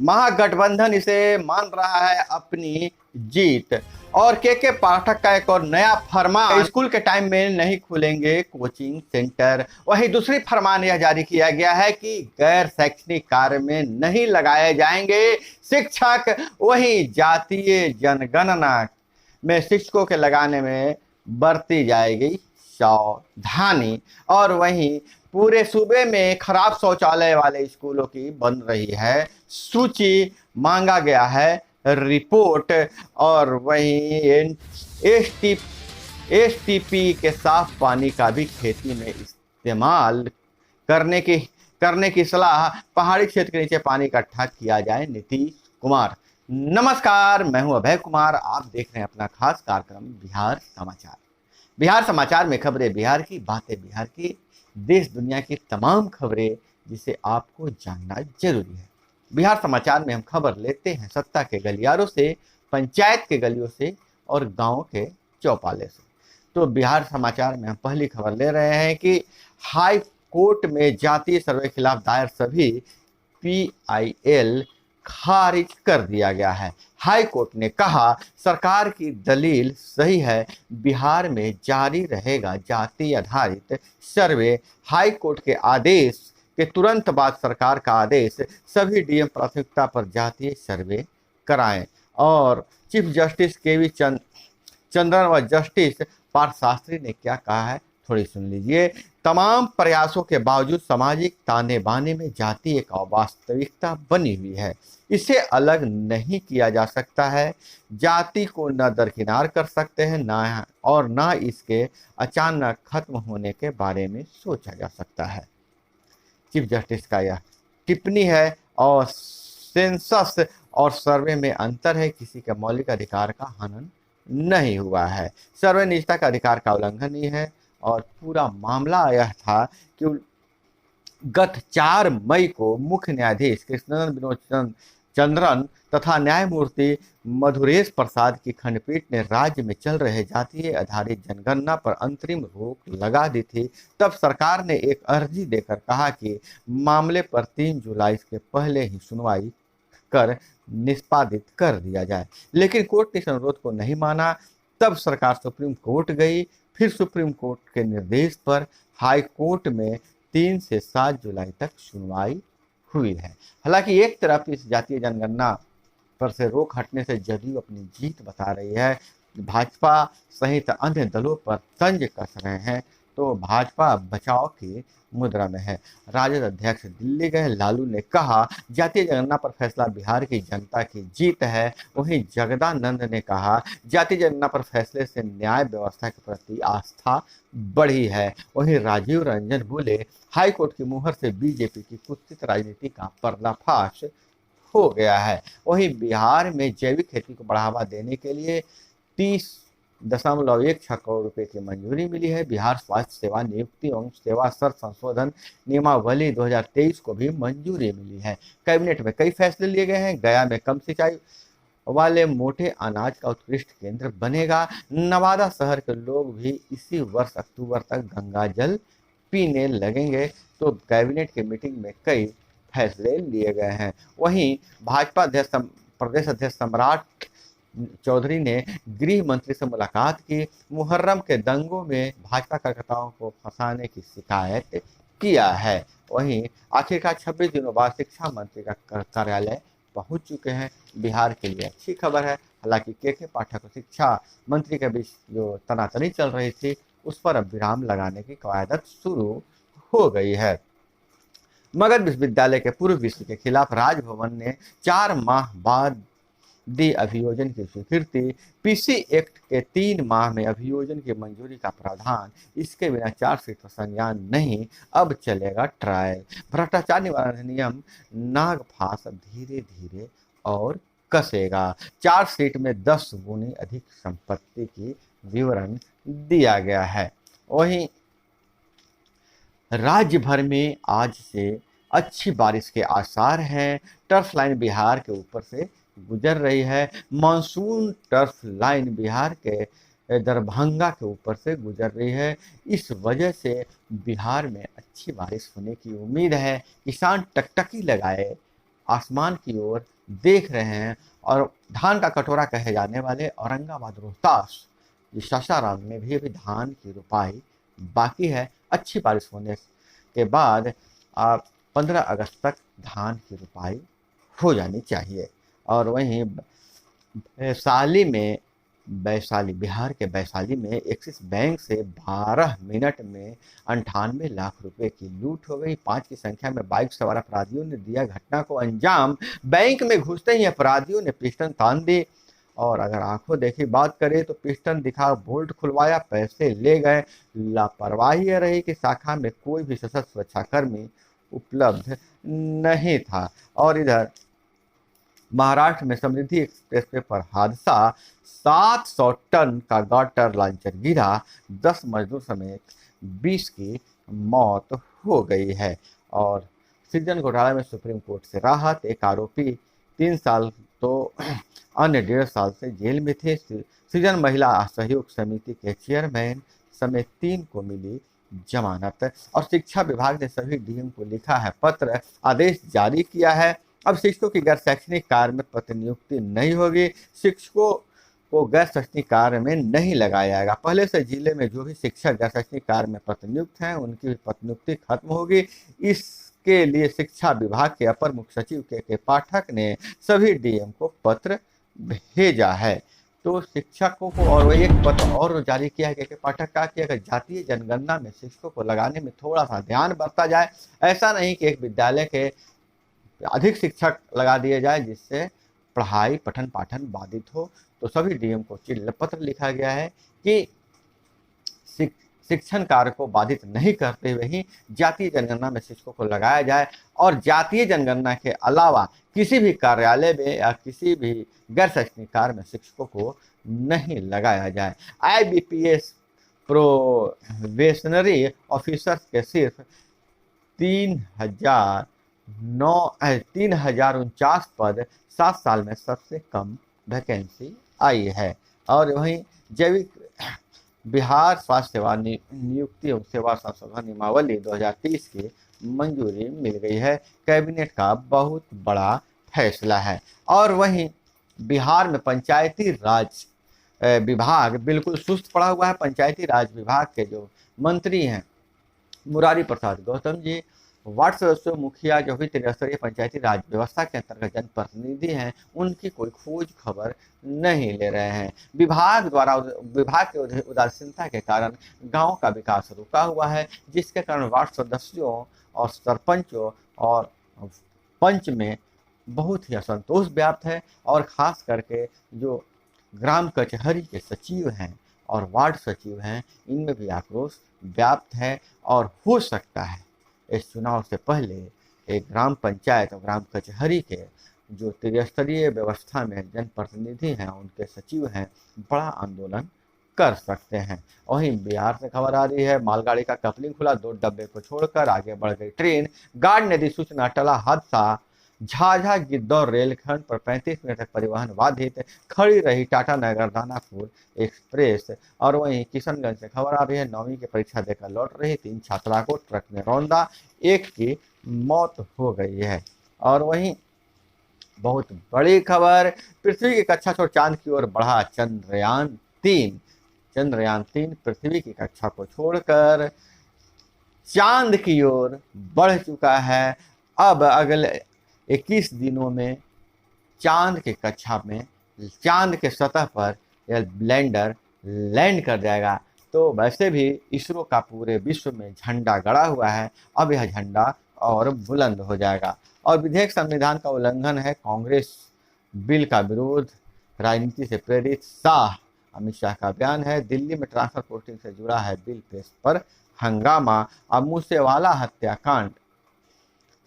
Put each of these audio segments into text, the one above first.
महागठबंधन इसे मान रहा है अपनी जीत। और के पाठक का एक और नया फरमान, स्कूल के टाइम में नहीं खुलेंगे कोचिंग सेंटर। वहीं दूसरी फरमान यह जारी किया गया है कि गैर शैक्षणिक कार्य में नहीं लगाए जाएंगे शिक्षक। वहीं जातीय जनगणना में शिक्षकों के लगाने में बरती जाएगी सावधानी। और वहीं पूरे सूबे में खराब शौचालय वाले स्कूलों की बन रही है सूची, मांगा गया है रिपोर्ट। और वहीं एसटीपी के साफ पानी का भी खेती में इस्तेमाल करने की सलाह। पहाड़ी क्षेत्र के नीचे पानी इकट्ठा किया जाए, नीतीश कुमार। नमस्कार, मैं हूं अभय कुमार। आप देख रहे हैं अपना खास कार्यक्रम बिहार समाचार। बिहार समाचार में खबरें बिहार की, बातें बिहार की, देश दुनिया की तमाम खबरें जिसे आपको जानना जरूरी है। बिहार समाचार में हम खबर लेते हैं सत्ता के गलियारों से, पंचायत के गलियों से और गांव के चौपाले से। तो बिहार समाचार में हम पहली खबर ले रहे हैं कि हाई कोर्ट में जातीय सर्वे के खिलाफ दायर सभी पीआईएल खारिज कर दिया गया है। हाई कोर्ट ने कहा सरकार की दलील सही है, बिहार में जारी रहेगा जाति आधारित सर्वे। हाई कोर्ट के आदेश के तुरंत बाद सरकार का आदेश, सभी डीएम प्राथमिकता पर जातीय सर्वे कराएं। और चीफ जस्टिस केवी चंद्रन व जस्टिस पार्थशास्त्री ने क्या कहा है, थोड़ी सुन लीजिए। तमाम प्रयासों के बावजूद सामाजिक ताने बाने में जाति एक वास्तविकता बनी हुई है, इसे अलग नहीं किया जा सकता है। जाति को न दरकिनार कर सकते हैं ना इसके अचानक खत्म होने के बारे में सोचा जा सकता है। चीफ जस्टिस का यह टिप्पणी है। और सेंसस और सर्वे में अंतर है, किसी के मौलिक अधिकार का हनन नहीं हुआ है, सर्वे निजता का अधिकार का उल्लंघन ही है। और पूरा मामला यह था कि गत 4 मई को मुख्य न्यायाधीश कृष्णनंदन विनोद चंद्रन तथा न्यायमूर्ति मधुरेश प्रसाद की खंडपीठ ने राज्य में चल रहे जातीय आधारित जनगणना पर अंतरिम रोक लगा दी थी। तब सरकार ने एक अर्जी देकर कहा कि मामले पर 3 जुलाई के पहले ही सुनवाई कर निष्पादित कर दिया जाए, लेकिन कोर्ट ने इस अनुरोध को नहीं माना। तब सरकार सुप्रीम कोर्ट गई। फिर सुप्रीम कोर्ट के निर्देश पर हाई कोर्ट में 3 से 7 जुलाई तक सुनवाई हुई है। हालांकि एक तरफ इस जातीय जनगणना पर से रोक हटने से जदयू अपनी जीत बता रही है, भाजपा सहित अन्य दलों पर तंज कस रहे हैं, तो भाजपा बचाव की मुद्रा में है। राजद अध्यक्ष दिल्ली गए, लालू ने कहा जातीय जनगणना पर फैसला बिहार की जनता की जीत है। वहीं जगदानंद ने कहा जातीय जनगणना पर फैसले से न्याय व्यवस्था के प्रति आस्था बढ़ी है। वहीं राजीव रंजन बोले हाई कोर्ट की मुहर से बीजेपी की कुत्सित राजनीति का पर्दाफाश हो गया है। वहीं बिहार में जैविक खेती को बढ़ावा देने के लिए 30.16 करोड़ रुपए की मंजूरी मिली है। बिहार स्वास्थ्य सेवा नियुक्ति एवं सेवा शर्त संशोधन नियमावली 2023 को भी मंजूरी मिली है। कैबिनेट में कई फैसले लिए गए हैं। गया में कम सिंचाई वाले मोटे अनाज का उत्कृष्ट केंद्र बनेगा। नवादा शहर के लोग भी इसी वर्ष अक्टूबर तक गंगा जल पीने लगेंगे। तो कैबिनेट की मीटिंग में कई फैसले लिए गए हैं। वहीं भाजपा प्रदेश अध्यक्ष सम्राट चौधरी ने गृह मंत्री से मुलाकात की। मुहर्रम के दंगों में भाजपा कार्यकर्ताओं को फंसाने की शिकायत किया है। वहीं आखिरकार 26 दिनों बाद शिक्षा मंत्री का कार्यालय पहुंच चुके हैं। बिहार के लिए अच्छी खबर है। हालांकि के पाठक और शिक्षा मंत्री के बीच जो तनातनी चल रही थी, उस पर अब विराम लगाने की कवायद शुरू हो गई है। मगध विश्वविद्यालय के पूर्व विश्व के खिलाफ राजभवन ने 4 माह बाद दी अभियोजन की स्वीकृति। पीसी एक्ट के 3 माह में अभियोजन की मंजूरी का प्रावधान, इसके बिना चार्जशीट का संज्ञान नहीं, अब चलेगा ट्रायल। भ्रष्टाचार निवारण अधिनियम नागफांस धीरे धीरे और कसेगा। चार्जशीट में 10 गुनी अधिक संपत्ति की विवरण दिया गया है। वहीं राज्य भर में आज से अच्छी बारिश के आसार हैं। टर्फ लाइन बिहार के ऊपर से गुजर रही है। मानसून टर्फ लाइन बिहार के दरभंगा के ऊपर से गुजर रही है। इस वजह से बिहार में अच्छी बारिश होने की उम्मीद है। किसान टकटकी लगाए आसमान की ओर देख रहे हैं। और धान का कटोरा कहे जाने वाले औरंगाबाद रोहतास सासाराम में भी अभी धान की रुपाई बाकी है। अच्छी बारिश होने के बाद 15 अगस्त तक धान की रुपाई हो जानी चाहिए। और वहीं वैशाली बिहार के वैशाली में एक्सिस बैंक से 12 मिनट में 98 लाख रुपए की लूट हो गई। 5 की संख्या में बाइक सवार अपराधियों ने दिया घटना को अंजाम। बैंक में घुसते ही अपराधियों ने पिस्टन तान दी और अगर आंखों देखी बात करें तो पिस्टन दिखा बोल्ट खुलवाया, पैसे ले गए। लापरवाही यह रही कि शाखा में कोई भी सशस्त्र सुरक्षाकर्मी उपलब्ध नहीं था। और इधर महाराष्ट्र में समृद्धि एक्सप्रेस वे पर हादसा, 700 टन का गाटर लॉन्चर गिरा, 10 मजदूर समेत 20 की मौत हो गई है। और सृजन घोटाला में सुप्रीम कोर्ट से राहत, एक आरोपी 3 साल तो अन्य 1.5 साल से जेल में थे। सृजन महिला सहयोग समिति के चेयरमैन समेत 3 को मिली जमानत। और शिक्षा विभाग ने सभी डीएम को लिखा है पत्र, आदेश जारी किया है। अब शिक्षकों की गैर शैक्षणिक कार्य में प्रतिनियुक्ति नहीं होगी, शिक्षकों को गैर शैक्षणिक कार्य में नहीं लगाया जाएगा। पहले से जिले में जो भी शिक्षक गैर शैक्षणिक कार्य में प्रतिनियुक्त हैं उनकी भी प्रतिनियुक्ति खत्म होगी। इसके लिए शिक्षा विभाग के अपर मुख्य सचिव के पाठक ने सभी डीएम को पत्र भेजा है। तो शिक्षकों को और एक पत्र और जारी किया है के पाठक का कि अगर जातीय जनगणना में शिक्षकों को लगाने में थोड़ा सा ध्यान बरता जाए, ऐसा नहीं कि एक विद्यालय के अधिक शिक्षक लगा दिए जाए जिससे पढ़ाई पठन पाठन बाधित हो। तो सभी डीएम को पत्र लिखा गया है कि शिक्षण कार्य को बाधित नहीं करते हुए ही जातीय जनगणना में शिक्षकों को लगाया जाए। और जातीय जनगणना के अलावा किसी भी कार्यालय में या किसी भी गैर शैक्षणिक कार्य में शिक्षकों को नहीं लगाया जाए। IBPS प्रोबेशनरी ऑफिसर्स के सिर्फ 3049 पद, 7 साल में सबसे कम वैकेंसी आई है। और वहीं जैविक बिहार स्वास्थ्य सेवा नियुक्ति एवं सेवा संशोधन नियमावली 2030 की मंजूरी मिल गई है। कैबिनेट का बहुत बड़ा फैसला है। और वहीं बिहार में पंचायती राज विभाग बिल्कुल सुस्त पड़ा हुआ है। पंचायती राज विभाग के जो मंत्री हैं मुरारी प्रसाद गौतम जी, वार्ड सदस्यों, मुखिया जो भी त्रिस्तरीय पंचायती राज व्यवस्था के अंतर्गत जनप्रतिनिधि हैं, उनकी कोई खोज खबर नहीं ले रहे हैं। विभाग के उदासीनता के कारण गांव का विकास रुका हुआ है, जिसके कारण वार्ड सदस्यों और सरपंचों और पंच में बहुत ही असंतोष व्याप्त है। और खास करके जो ग्राम कचहरी के सचिव हैं और वार्ड सचिव हैं, इनमें भी आक्रोश व्याप्त है। और हो सकता है इस चुनाव से पहले एक ग्राम पंचायत और ग्राम कचहरी के जो त्रिस्तरीय व्यवस्था में जनप्रतिनिधि हैं, उनके सचिव हैं, बड़ा आंदोलन कर सकते हैं। वहीं बिहार से खबर आ रही है, मालगाड़ी का कपलिंग खुला, 2 डब्बे को छोड़कर आगे बढ़ गई ट्रेन, गार्ड ने दी सूचना, टला हादसा। झाझा गिद्धौर रेलखंड पर 35 मिनट तक परिवहन बाधित, खड़ी रही टाटा नगर दानापुर एक्सप्रेस। और वहीं किशनगंज से खबर आ रही है, 9वीं की परीक्षा देकर लौट रही 3 छात्रा को ट्रक में रौंदा, 1 की मौत हो गई है। और वहीं बहुत बड़ी खबर, पृथ्वी की कक्षा छोड़ चांद की ओर बढ़ा चंद्रयान-3। चंद्रयान-3 पृथ्वी की कक्षा को छोड़कर चांद की ओर बढ़ चुका है। अब अगले 21 दिनों में चांद के कक्षा में, चांद के सतह पर यह लैंडर लैंड कर जाएगा। तो वैसे भी इसरो का पूरे विश्व में झंडा गड़ा हुआ है, अब यह झंडा और बुलंद हो जाएगा। और विधेयक संविधान का उल्लंघन है, कांग्रेस बिल का विरोध, राजनीति से प्रेरित शाह, अमित शाह का बयान है। दिल्ली में ट्रांसफर पोस्टिंग से जुड़ा है बिल पेश पर हंगामा। अब मूसेवाला हत्याकांड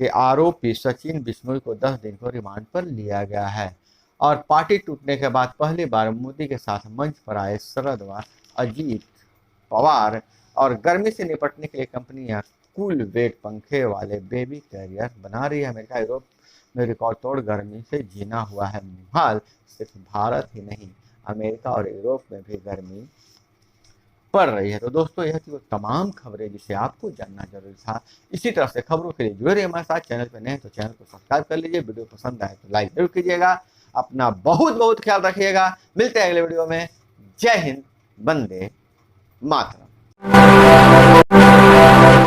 के आरोपी सचिन बिश्नोई को 10 दिन को रिमांड पर लिया गया है। और पार्टी टूटने के बाद पहली बार मोदी के साथ मंच पर आए शरद व अजीत पवार। और गर्मी से निपटने के लिए कंपनियां कूल वेट पंखे वाले बेबी कैरियर बना रही है। अमेरिका यूरोप में रिकॉर्ड तोड़ गर्मी से जीना हुआ है मुहाल। सिर्फ भारत ही नहीं, अमेरिका और यूरोप में भी गर्मी पड़ रही है। तो दोस्तों, यह थी वो तमाम खबरें जिसे आपको जानना जरूरी था। इसी तरह से खबरों के लिए जुड़े रहिए हमारे साथ। चैनल पर नए हैं तो चैनल को सब्सक्राइब कर लीजिए। वीडियो पसंद आए तो लाइक जरूर कीजिएगा। अपना बहुत बहुत ख्याल रखिएगा। मिलते हैं अगले वीडियो में। जय हिंद, वंदे मातरम।